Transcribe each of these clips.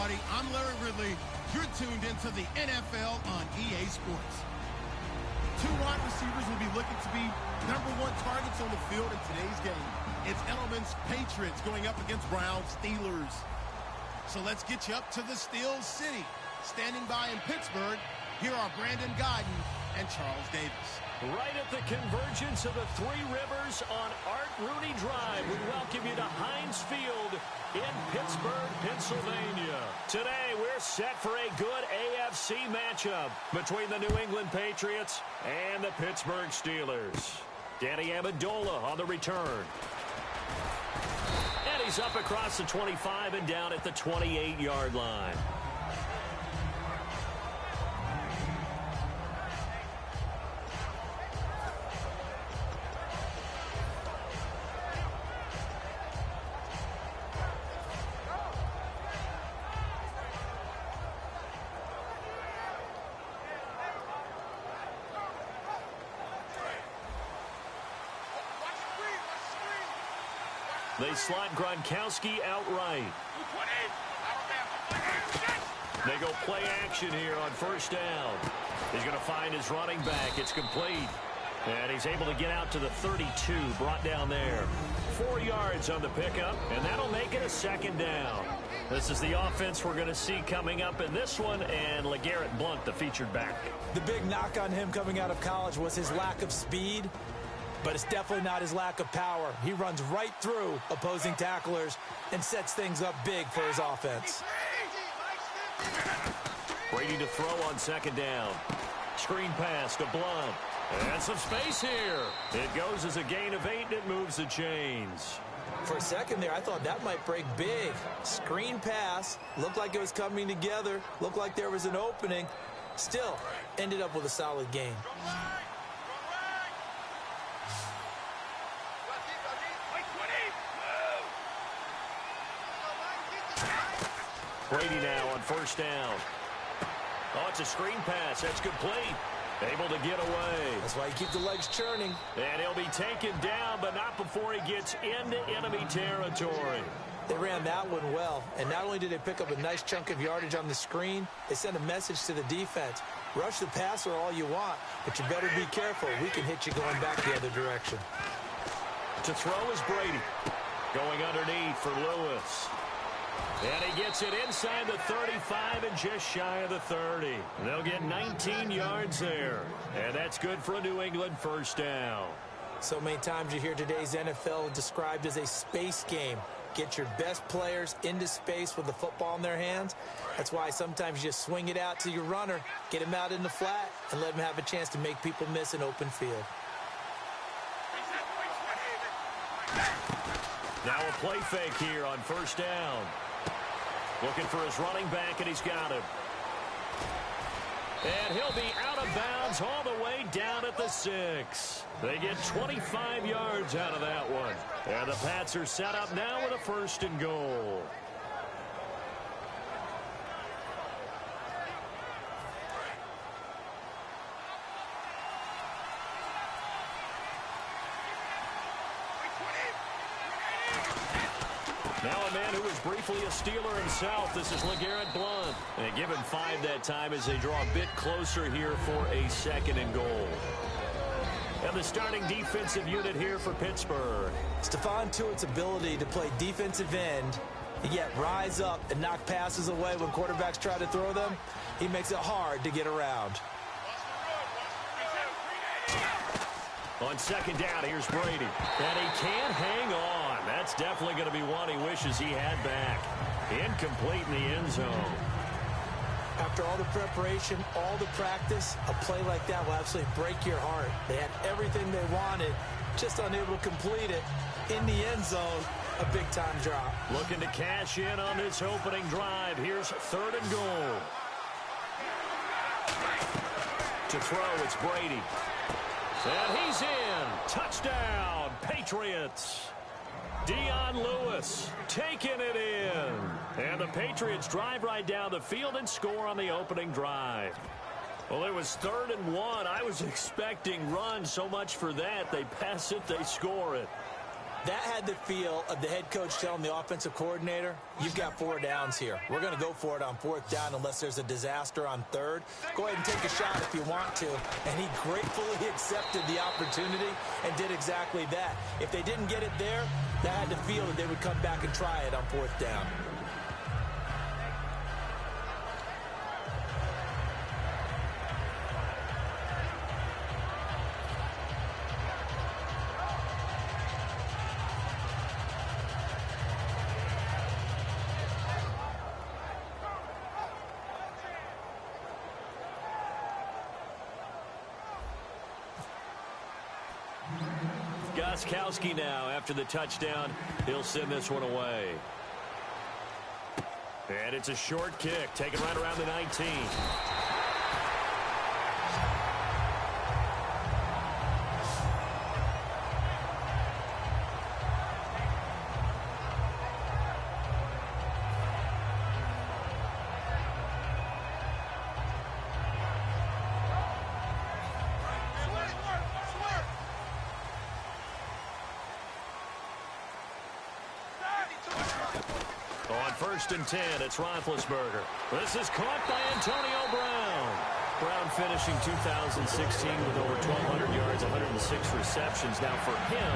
everybody. I'm Larry Ridley. You're tuned into the NFL on EA Sports. Two wide receivers will be looking to be #1 targets on the field in today's game. It's Edelman's Patriots going up against Browns Steelers. So let's get you up to the Steel City. Standing by in Pittsburgh, here are Brandon Godden and Charles Davis. Right at the convergence of the Three Rivers on Art Rooney Drive, we welcome you to Heinz Field in Pittsburgh, Pennsylvania. Today, we're set for a good AFC matchup between the New England Patriots and the Pittsburgh Steelers. Danny Amendola on the return. And he's up across the 25 and down at the 28-yard line. They slot Gronkowski outright. They go play action here on first down. He's going to find his running back. It's complete. And he's able to get out to the 32, brought down there. 4 yards on the pickup, and that'll make it a second down. This is the offense we're going to see coming up in this one, and LeGarrette Blount, the featured back. The big knock on him coming out of college was his lack of speed. But it's definitely not his lack of power. He runs right through opposing tacklers and sets things up big for his offense. Brady to throw on second down. Screen pass to Blount. And some space here. It goes as a gain of 8, and it moves the chains. For a second there, I thought that might break big. Screen pass. Looked like it was coming together. Looked like there was an opening. Still, ended up with a solid gain. Brady now on first down. Oh, it's a screen pass. That's complete. Able to get away. That's why you keep the legs churning. And he'll be taken down, but not before he gets into enemy territory. They ran that one well. And not only did they pick up a nice chunk of yardage on the screen, they sent a message to the defense. Rush the passer all you want, but you better be careful. We can hit you going back the other direction. To throw is Brady. Going underneath for Lewis. And he gets it inside the 35 and just shy of the 30. They'll get 19 yards there. And that's good for a New England first down. So many times you hear today's NFL described as a space game. Get your best players into space with the football in their hands. That's why sometimes you just swing it out to your runner, get him out in the flat, and let him have a chance to make people miss an open field. Now a play fake here on first down. Looking for his running back, and he's got him. And he'll be out of bounds all the way down at the 6. They get 25 yards out of that one. And the Pats are set up now with a first and goal. Now a man who was briefly a Steeler himself. This is LeGarrette Blount. And give him 5 that time as they draw a bit closer here for a second and goal. And the starting defensive unit here for Pittsburgh. Stephon Tuitt's ability to play defensive end, yet rise up and knock passes away when quarterbacks try to throw them, he makes it hard to get around. On second down, here's Brady. And he can't hang on. That's definitely going to be one he wishes he had back. Incomplete in the end zone. After all the preparation, all the practice, a play like that will absolutely break your heart. They had everything they wanted, just unable to complete it. In the end zone, a big-time drop. Looking to cash in on this opening drive. Here's third and goal. To throw, it's Brady. And he's in. Touchdown, Patriots. Dion Lewis taking it in. And the Patriots drive right down the field and score on the opening drive. Well, it was 3rd and 1. I was expecting runs. So much for that. They pass it, they score it. That had the feel of the head coach telling the offensive coordinator, you've got 4 downs here. We're going to go for it on 4th down unless there's a disaster on 3rd. Go ahead and take a shot if you want to. And he gratefully accepted the opportunity and did exactly that. If they didn't get it there, that had the feel that they would come back and try it on 4th down. Gostkowski now after the touchdown. He'll send this one away. And it's a short kick, taken right around the 19. On 1st and 10, it's Roethlisberger. This is caught by Antonio Brown. Brown finishing 2016 with over 1,200 yards, 106 receptions. Now for him,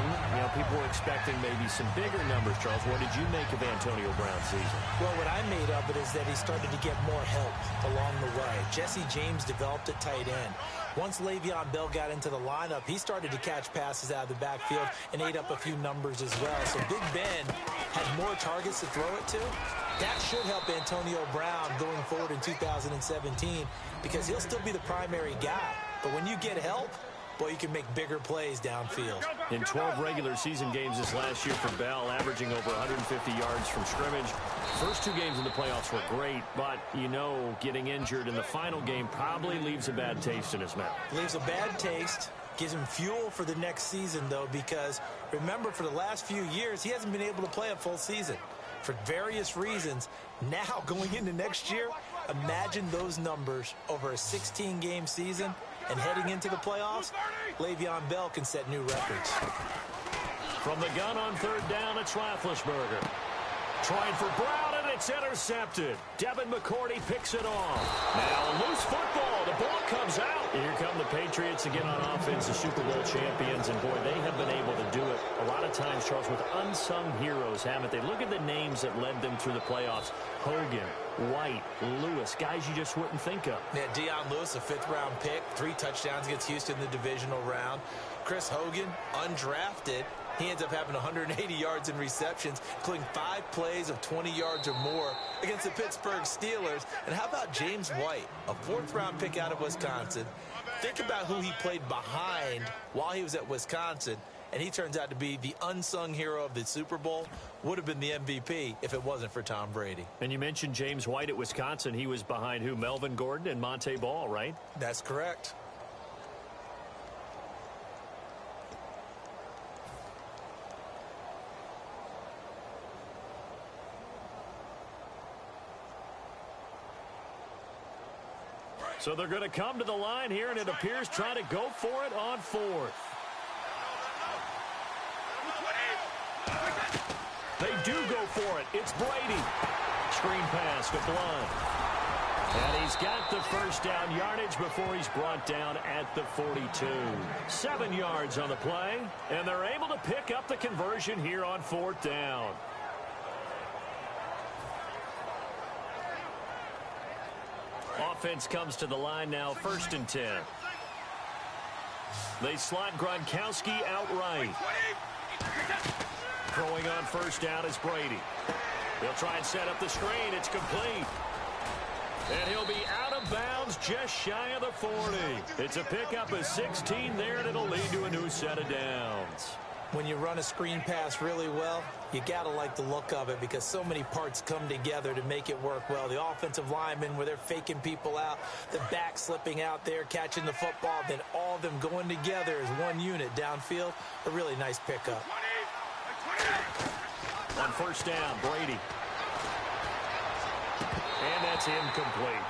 people were expecting maybe some bigger numbers, Charles. What did you make of Antonio Brown's season? Well, what I made of it is that he started to get more help along the way. Jesse James developed at tight end. Once Le'Veon Bell got into the lineup, he started to catch passes out of the backfield and ate up a few numbers as well. So Big Ben had more targets to throw it to. That should help Antonio Brown going forward in 2017 because he'll still be the primary guy. But when you get help, boy, you can make bigger plays downfield. In 12 regular season games this last year for Bell, averaging over 150 yards from scrimmage. First 2 games in the playoffs were great, but, getting injured in the final game probably leaves a bad taste in his mouth. Leaves a bad taste. Gives him fuel for the next season, though, because remember, for the last few years, he hasn't been able to play a full season for various reasons. Now, going into next year, imagine those numbers over a 16-game season and heading into the playoffs. Le'Veon Bell can set new records. From the gun on 3rd down, it's Roethlisberger. Trying for Brown, and it's intercepted. Devin McCourty picks it off. Now a loose football. The ball comes out. And here come the Patriots again on offense, the Super Bowl champions. And, boy, they have been able to do it a lot of times, Charles, with unsung heroes, haven't they? Look at the names that led them through the playoffs. Hogan, White, Lewis, guys you just wouldn't think of. Yeah, Deion Lewis, a 5th-round pick, 3 touchdowns against Houston in the divisional round. Chris Hogan, undrafted. He ends up having 180 yards in receptions, including 5 plays of 20 yards or more against the Pittsburgh Steelers. And how about James White, a 4th-round pick out of Wisconsin? Think about who he played behind while he was at Wisconsin, and he turns out to be the unsung hero of the Super Bowl. Would have been the MVP if it wasn't for Tom Brady. And you mentioned James White at Wisconsin. He was behind who? Melvin Gordon and Monte Ball, right? That's correct. So they're going to come to the line here, and it appears trying to go for it on 4th. They do go for it. It's Brady. Screen pass to Blunt. And he's got the 1st down yardage before he's brought down at the 42. 7 yards on the play, and they're able to pick up the conversion here on 4th down. Offense comes to the line now, 1st and 10. They slot Gronkowski outright. Throwing on 1st down is Brady. He'll try and set up the screen. It's complete. And he'll be out of bounds just shy of the 40. It's a pickup of 16 there, and it'll lead to a new set of downs. When you run a screen pass really well, you got to like the look of it because so many parts come together to make it work well. The offensive linemen, where they're faking people out, the back slipping out there, catching the football, then all of them going together as one unit downfield. A really nice pickup. On 1st down, Brady. And that's incomplete.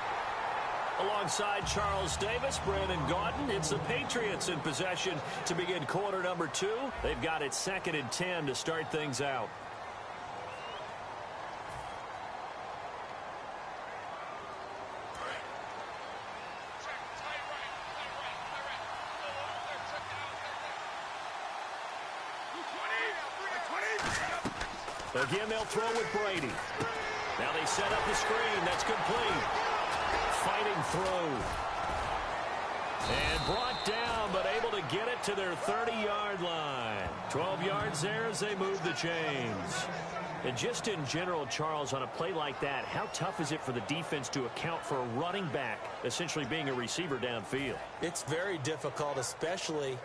Alongside Charles Davis, Brandon Gaudin, it's the Patriots in possession to begin quarter number 2. They've got it 2nd and 10 to start things out. Again, they'll throw with Brady. Now they set up the screen. That's complete. Fighting through. And brought down, but able to get it to their 30-yard line. 12 yards there as they move the chains. And just in general, Charles, on a play like that, how tough is it for the defense to account for a running back essentially being a receiver downfield? It's very difficult, especially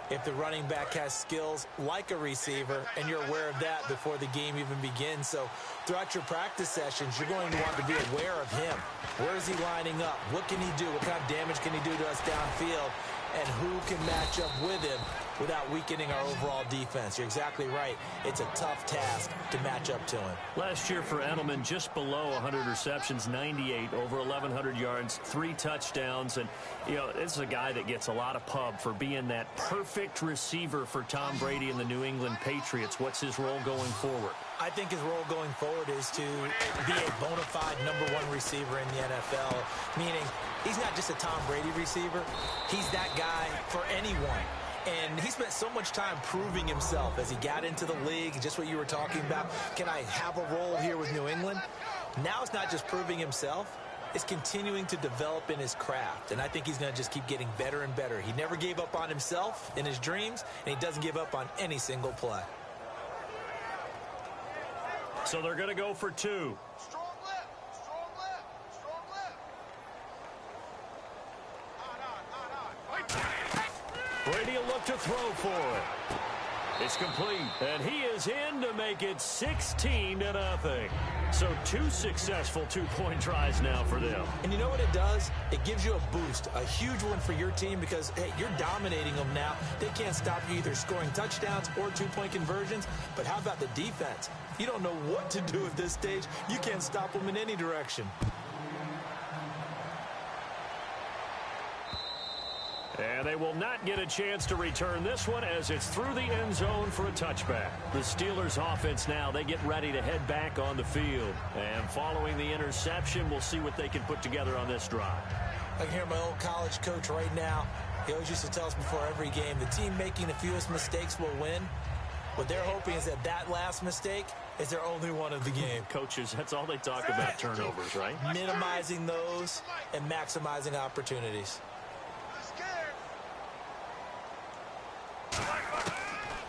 if the running back has skills like a receiver, and you're aware of that before the game even begins. So throughout your practice sessions, you're going to want to be aware of him. Where is he lining up? What can he do? What kind of damage can he do to us downfield? And who can match up with him without weakening our overall defense? You're exactly right. It's a tough task to match up to him. Last year for Edelman, just below 100 receptions, 98, over 1,100 yards, 3 touchdowns. And, you know, this is a guy that gets a lot of pub for being that perfect receiver for Tom Brady and the New England Patriots. What's his role going forward? I think his role going forward is to be a bona fide #1 receiver in the NFL, meaning he's not just a Tom Brady receiver. He's that guy for anyone. And he spent so much time proving himself as he got into the league, just what you were talking about. Can I have a role here with New England? Now it's not just proving himself. It's continuing to develop in his craft. And I think he's going to just keep getting better and better. He never gave up on himself in his dreams, and he doesn't give up on any single play. So they're going to go for 2. Strong left. Strong left. Strong left. Brady will look to throw for it. It's complete, and he is in to make it 16-0. So 2 successful 2-point tries now for them. And you know what it does? It gives you a boost, a huge one for your team because, hey, you're dominating them now. They can't stop you either scoring touchdowns or 2-point conversions. But how about the defense? You don't know what to do at this stage. You can't stop them in any direction. And they will not get a chance to return this one as it's through the end zone for a touchback. The Steelers offense now, they get ready to head back on the field. And following the interception, we'll see what they can put together on this drive. I can hear my old college coach right now. He always used to tell us before every game, the team making the fewest mistakes will win. What they're hoping is that last mistake is their only one of the game. Coaches, that's all they talk about, turnovers, right? Minimizing those and maximizing opportunities.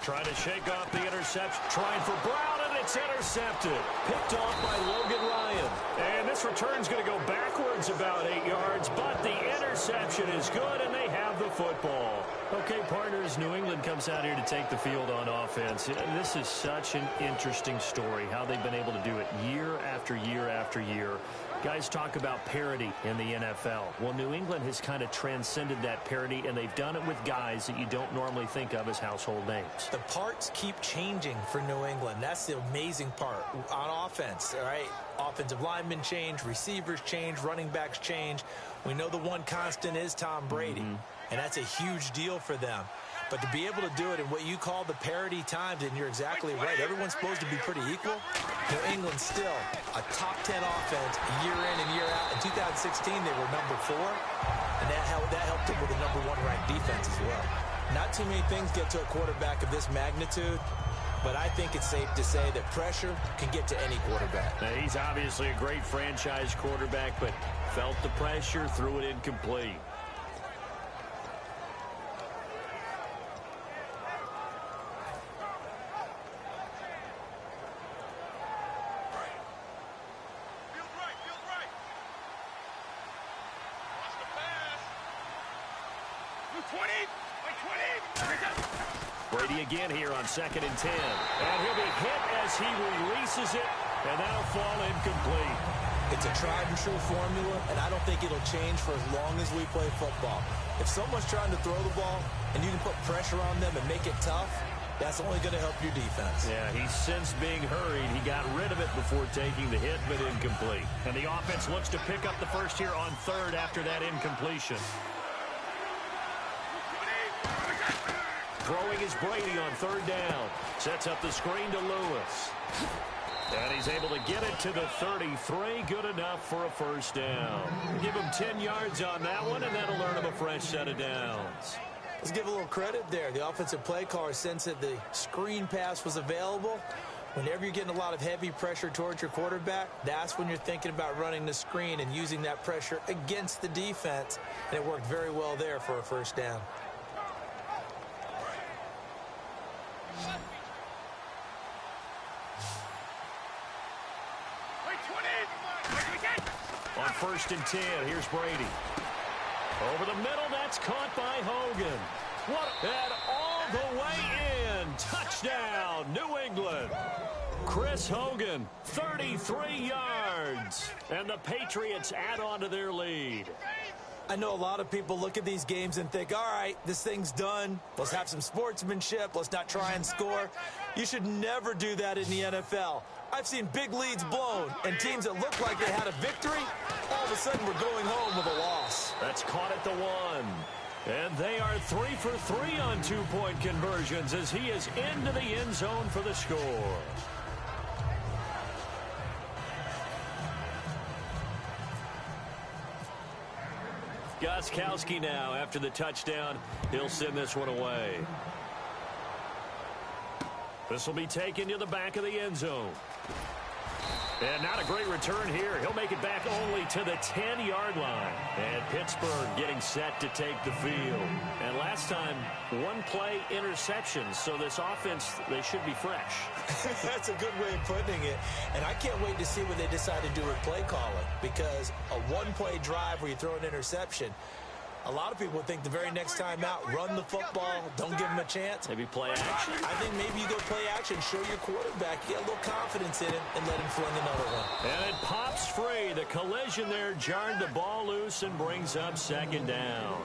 Trying to shake off the interception. Trying for Brown, and it's intercepted. Picked off by Logan Ryan. And this return's going to go backwards about 8 yards, but the interception is good, and they have the football. Okay, partners, New England comes out here to take the field on offense. This is such an interesting story, how they've been able to do it year after year after year. Guys talk about parity in the NFL. Well, New England has kind of transcended that parity, and they've done it with guys that you don't normally think of as household names. The parts keep changing for New England. That's the amazing part. On offense, all right, offensive linemen change, receivers change, running backs change. We know the one constant is Tom Brady, and that's a huge deal for them. But to be able to do it in what you call the parity times, and you're exactly right, everyone's supposed to be pretty equal. New England's still a top 10 offense year in and year out. In 2016, they were #4, and that helped them with a #1 ranked defense as well. Not too many things get to a quarterback of this magnitude, but I think it's safe to say that pressure can get to any quarterback. Now, he's obviously a great franchise quarterback, but felt the pressure, threw it incomplete. Brady again here on 2nd and 10. And he'll be hit as he releases it, and that'll fall incomplete. It's a tried and true formula, and I don't think it'll change for as long as we play football. If someone's trying to throw the ball and you can put pressure on them and make it tough, That's only going to help your defense. Yeah, he's since being hurried. He got rid of it before taking the hit, but incomplete. And the offense looks to pick up the first here on third after that incompletion. Throwing is Brady on third down. Sets up the screen to Lewis. And he's able to get it to the 33. Good enough for a first down. Give him 10 yards on that one, and that'll earn him a fresh set of downs. Let's give a little credit there. The offensive play caller sensed that the screen pass was available. Whenever you're getting a lot of heavy pressure towards your quarterback, that's when you're thinking about running the screen and using that pressure against the defense. And it worked very well there for a first down. On 1st and 10, here's Brady. Over the middle, that's caught by Hogan. And all the way in. Touchdown, New England. Chris Hogan, 33 yards. And the Patriots add on to their lead. I know a lot of people look at these games and think, all right, this thing's done. Let's have some sportsmanship. Let's not try and score. You should never do that in the NFL. I've seen big leads blown, and teams that looked like they had a victory, all of a sudden we're going home with a loss. That's caught at the 1. And they are 3 for 3 on 2-point conversions as he is into the end zone for the score. Gostkowski now after the touchdown. He'll send this one away. This will be taken to the back of the end zone. And not a great return here. He'll make it back only to the 10-yard line. And Pittsburgh getting set to take the field. And last time, one play interception. So this offense, they should be fresh. That's a good way of putting it. And I can't wait to see what they decide to do with play calling. Because a one-play drive where you throw an interception, a lot of people think the very next time out, run the football, don't give them a chance. Maybe play action? I think maybe you go play action, show your quarterback, get a little confidence in him, and let him fling another one. And it pops free. The collision there jarred the ball loose and brings up second down.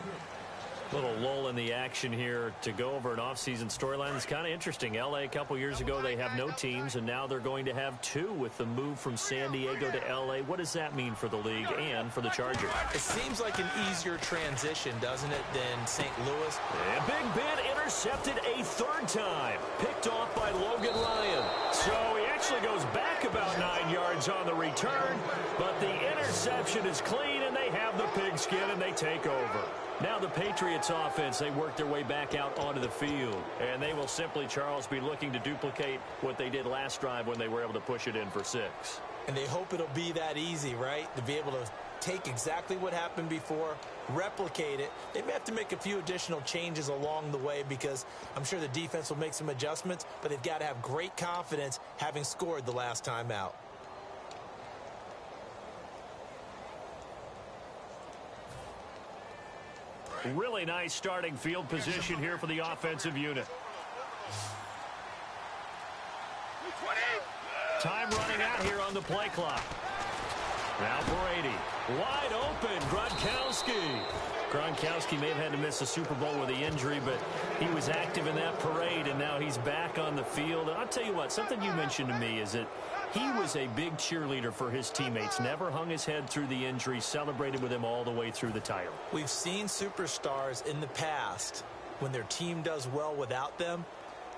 Little lull in the action here to go over an offseason storyline. It's kind of interesting. L.A. a couple years ago, they have no teams, and now they're going to have 2 with the move from San Diego to L.A. What does that mean for the league and for the Chargers? It seems like an easier transition, doesn't it, than St. Louis? And Big Ben intercepted a 3rd time. Picked off by Logan Ryan. So he actually goes back about 9 yards on the return, but the interception is clean, and they have the pigskin, and they take over. Now the Patriots offense, they work their way back out onto the field. And they will simply, Charles, be looking to duplicate what they did last drive when they were able to push it in for 6. And they hope it'll be that easy, right? To be able to take exactly what happened before, replicate it. They may have to make a few additional changes along the way because I'm sure the defense will make some adjustments, but they've got to have great confidence having scored the last time out. Really nice starting field position here for the offensive unit. Time running out here on the play clock. Now Brady. Wide open. Gronkowski may have had to miss the Super Bowl with the injury, but he was active in that parade, and now he's back on the field. And I'll tell you what, something you mentioned to me is that he was a big cheerleader for his teammates, never hung his head through the injury, celebrated with him all the way through the title. We've seen superstars in the past, when their team does well without them,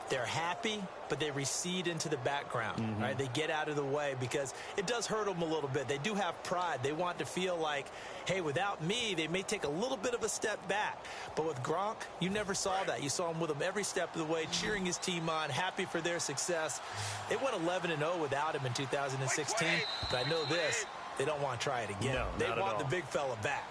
they're happy, but they recede into the background, right? They get out of the way because it does hurt them a little bit. They do have pride. They want to feel like, hey, without me, they may take a little bit of a step back. But with Gronk, you never saw that. You saw him with him every step of the way, cheering his team on, happy for their success. They went 11-0 without him in 2016, but I know this, they don't want to try it again. No, they want the big fella back.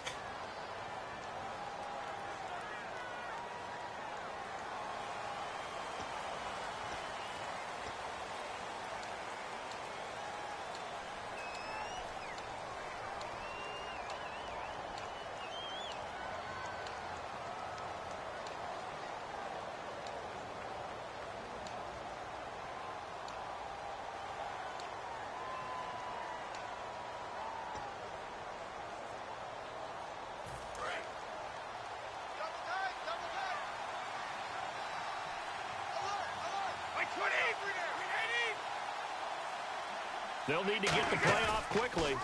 They'll need to get the play off quickly.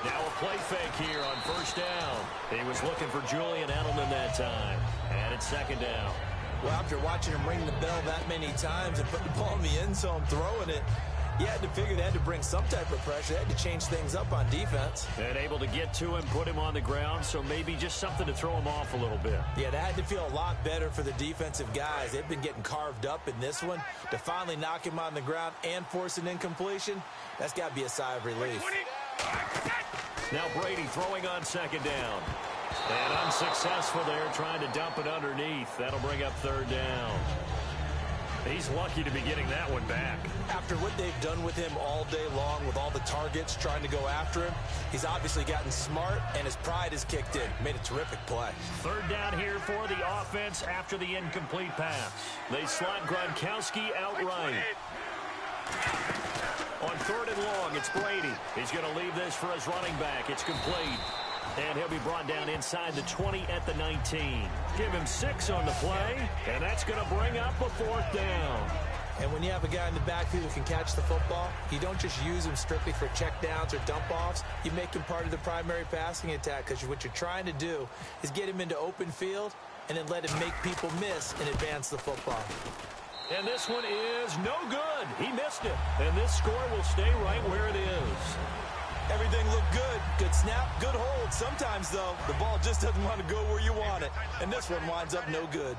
Now a play fake here on first down. He was looking for Julian Edelman that time. And it's second down. Well, after watching him ring the bell that many times and put the ball in the end zone, throwing it, you had to figure they had to bring some type of pressure. They had to change things up on defense. And able to get to him, put him on the ground, so maybe just something to throw him off a little bit. Yeah, that had to feel a lot better for the defensive guys. They've been getting carved up in this one. To finally knock him on the ground and force an incompletion, that's got to be a sigh of relief. Now Brady throwing on second down. And unsuccessful there, trying to dump it underneath. That'll bring up third down. He's lucky to be getting that one back. After what they've done with him all day long, with all the targets trying to go after him, he's obviously gotten smart, and his pride has kicked in. Made a terrific play. Third down here for the offense after the incomplete pass. They slot Gronkowski out right. On third and long, it's Brady. He's going to leave this for his running back. It's complete. And he'll be brought down inside the 20 at the 19. Give him 6 on the play, and that's going to bring up a fourth down. And when you have a guy in the backfield who can catch the football, you don't just use him strictly for checkdowns or dump-offs. You make him part of the primary passing attack, because what you're trying to do is get him into open field and then let him make people miss and advance the football. And this one is no good. He missed it. And this score will stay right where it is. Everything looked good. Good snap, good hold. Sometimes, though, the ball just doesn't want to go where you want it. And this one winds up no good.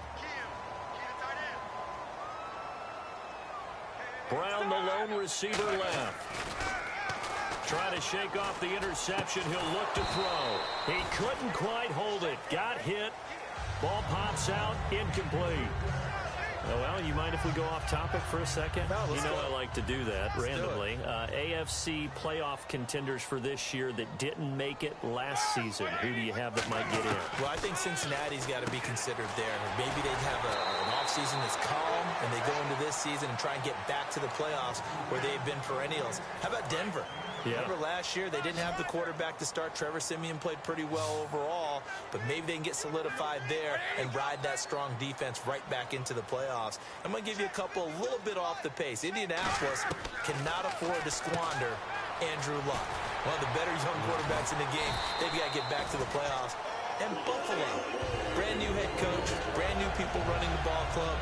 Brown, the lone receiver left. Trying to shake off the interception. He'll look to throw. He couldn't quite hold it. Got hit. Ball pops out. Incomplete. Oh, well, you mind if we go off topic for a second? No, you know go. I like to do that randomly. AFC playoff contenders for this year that didn't make it last season. Who do you have that might get in? Well, I think Cincinnati's got to be considered there. Maybe they'd have an offseason that's calm, and they go into this season and try and get back to the playoffs where they've been perennials. How about Denver? Yeah. Remember last year, they didn't have the quarterback to start. Trevor Siemian played pretty well overall, but maybe they can get solidified there and ride that strong defense right back into the playoffs. I'm going to give you a couple a little bit off the pace. Indianapolis cannot afford to squander Andrew Luck, one of the better young quarterbacks in the game. They've got to get back to the playoffs. And Buffalo, brand new head coach, brand new people running the ball club.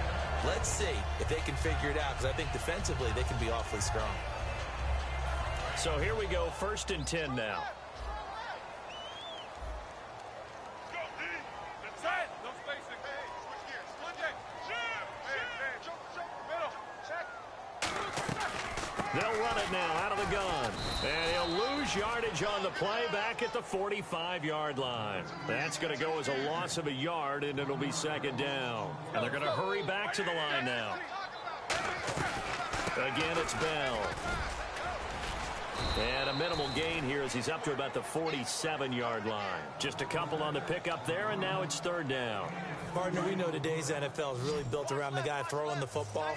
Let's see if they can figure it out, because I think defensively they can be awfully strong. So here we go, 1st and 10 now. They'll run it now out of the gun. And he'll lose yardage on the play back at the 45-yard line. That's going to go as a loss of a yard, and it'll be second down. And they're going to hurry back to the line now. Again, it's Bell. And a minimal gain here as he's up to about the 47-yard line. Just a couple on the pickup there, and now it's third down. Partner, we know today's NFL is really built around the guy throwing the football.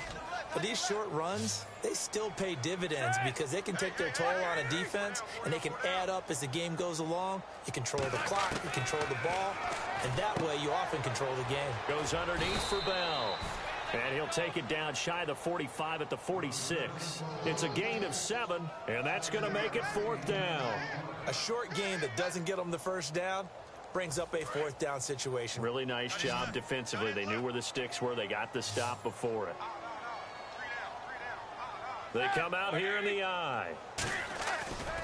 But these short runs, they still pay dividends because they can take their toll on a defense, and they can add up as the game goes along. You control the clock, you control the ball, and that way you often control the game. Goes underneath for Bell. And he'll take it down shy of the 45 at the 46. It's a gain of 7, and that's going to make it fourth down. A short gain that doesn't get them the first down brings up a fourth down situation. Really nice job defensively. They knew where the sticks were. They got the stop before it. They come out here in the eye.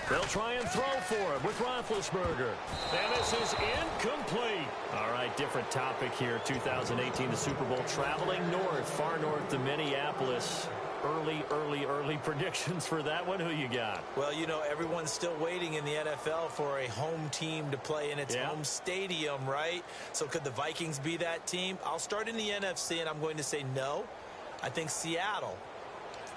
They'll try and throw for him with Roethlisberger. And this is incomplete. All right, different topic here. 2018, the Super Bowl, traveling north, far north to Minneapolis. Early predictions for that one. Who you got? Well, you know, everyone's still waiting in the NFL for a home team to play in its home stadium, right? So could the Vikings be that team? I'll start in the NFC, and I'm going to say no. I think Seattle,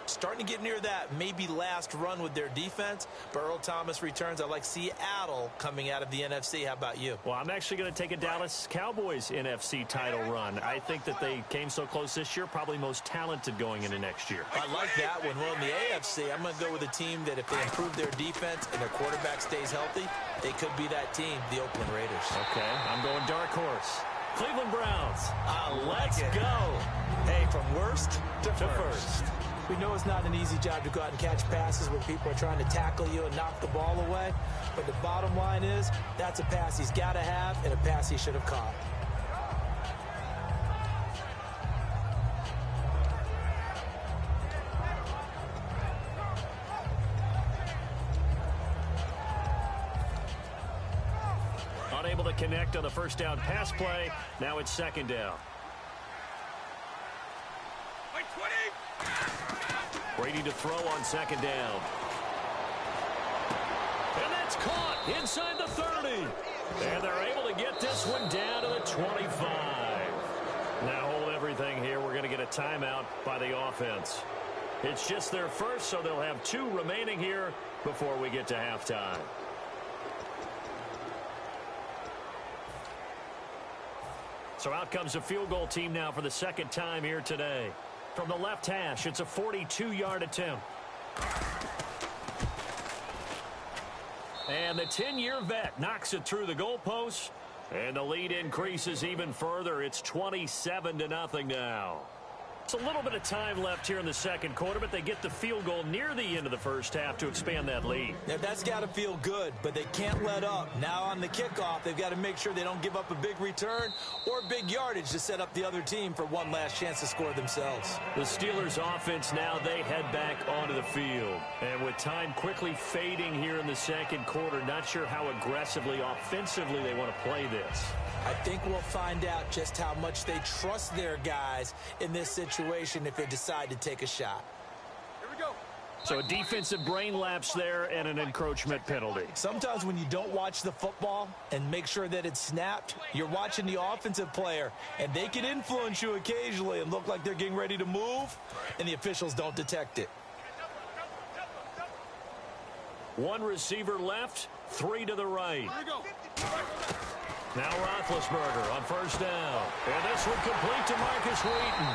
starting to get near that maybe last run with their defense. But Earl Thomas returns. I like Seattle coming out of the NFC. How about you? Well, I'm actually going to take a Dallas Cowboys NFC title run. I think that they came so close this year, probably most talented going into next year. I like that one. Well, in the AFC, I'm going to go with a team that if they improve their defense and their quarterback stays healthy, they could be that team, the Oakland Raiders. Okay, I'm going dark horse. Cleveland Browns. I like Let's it. go. Hey, from worst to first. We know it's not an easy job to go out and catch passes when people are trying to tackle you and knock the ball away. But the bottom line is, that's a pass he's got to have and a pass he should have caught. Unable to connect on the first down pass play. Now it's second down. Brady to throw on second down. And that's caught inside the 30. And they're able to get this one down to the 25. Now hold everything here. We're going to get a timeout by the offense. It's just their first, so they'll have 2 remaining here before we get to halftime. So out comes a field goal team now for the second time here today. From the left hash, it's a 42-yard attempt. And the 10-year vet knocks it through the goalpost, and the lead increases even further. It's 27-0 now. It's a little bit of time left here in the second quarter, but they get the field goal near the end of the first half to expand that lead. Yeah, that's got to feel good, but they can't let up. Now on the kickoff, they've got to make sure they don't give up a big return or big yardage to set up the other team for one last chance to score themselves. The Steelers offense now, they head back onto the field. And with time quickly fading here in the second quarter, not sure how aggressively, offensively they want to play this. I think we'll find out just how much they trust their guys in this situation if they decide to take a shot. Here we go. So a defensive brain lapse there and an encroachment penalty. Sometimes when you don't watch the football and make sure that it's snapped, you're watching the offensive player, and they can influence you occasionally and look like they're getting ready to move, and the officials don't detect it. 1 receiver left, 3 to the right. Here we go. Now Roethlisberger on first down. And this one complete to Marcus Wheaton.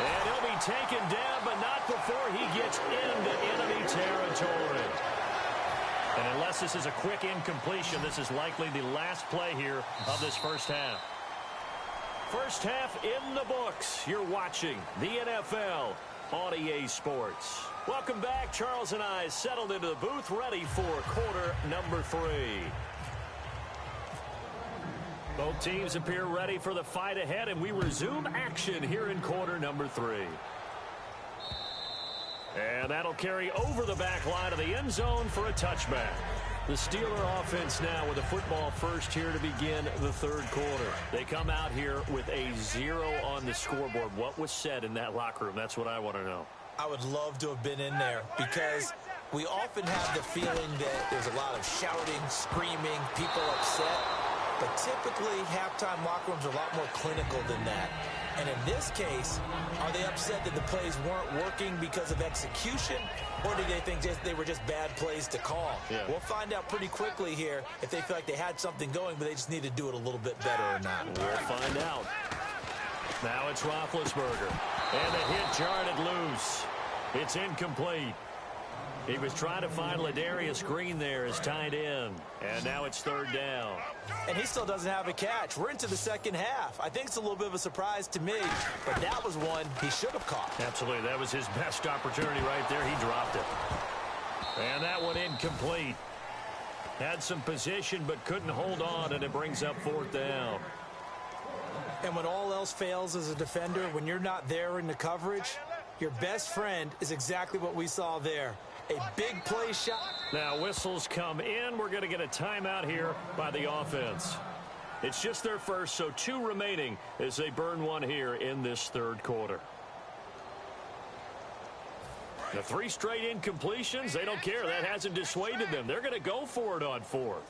And he'll be taken down, but not before he gets into enemy territory. And unless this is a quick incompletion, this is likely the last play here of this first half. First half in the books. You're watching the NFL on EA Sports. Welcome back. Charles and I settled into the booth, ready for quarter number 3. Both teams appear ready for the fight ahead, and we resume action here in quarter number 3. And that'll carry over the back line of the end zone for a touchback. The Steeler offense now with a football first here to begin the third quarter. They come out here with a 0 on the scoreboard. What was said in that locker room? That's what I want to know. I would love to have been in there because we often have the feeling that there's a lot of shouting, screaming, people upset. But typically, halftime locker rooms are a lot more clinical than that. And in this case, are they upset that the plays weren't working because of execution? Or do they think they were just bad plays to call? Yeah. We'll find out pretty quickly here if they feel like they had something going, but they just need to do it a little bit better or not. We'll find out. Now it's Roethlisberger. And the hit jarred it loose. It's incomplete. He was trying to find Ladarius Green there as tight end. And now it's third down. And he still doesn't have a catch. We're into the second half. I think it's a little bit of a surprise to me, but that was one he should have caught. Absolutely. That was his best opportunity right there. He dropped it. And that one incomplete. Had some position but couldn't hold on, and it brings up fourth down. And when all else fails as a defender, when you're not there in the coverage, your best friend is exactly what we saw there. A big play shot. Now whistles come in. We're going to get a timeout here by the offense. It's just their first, so 2 remaining as they burn one here in this third quarter. The 3 straight incompletions, they don't care. That hasn't dissuaded them. They're going to go for it on fourth.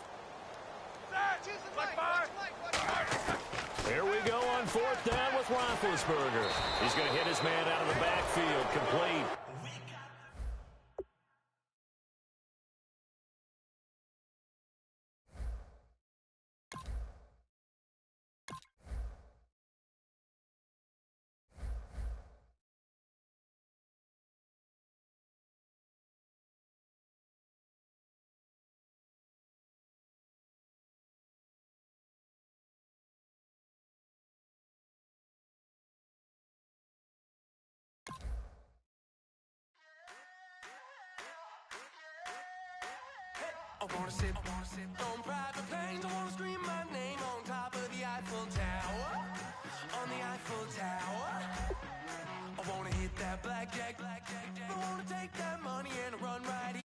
Here we go on fourth down with Roethlisberger. He's going to hit his man out of the backfield, complete. I wanna sit on private planes. I wanna scream my name on top of the Eiffel Tower. On the Eiffel Tower. I wanna hit that blackjack. I wanna take that money and run right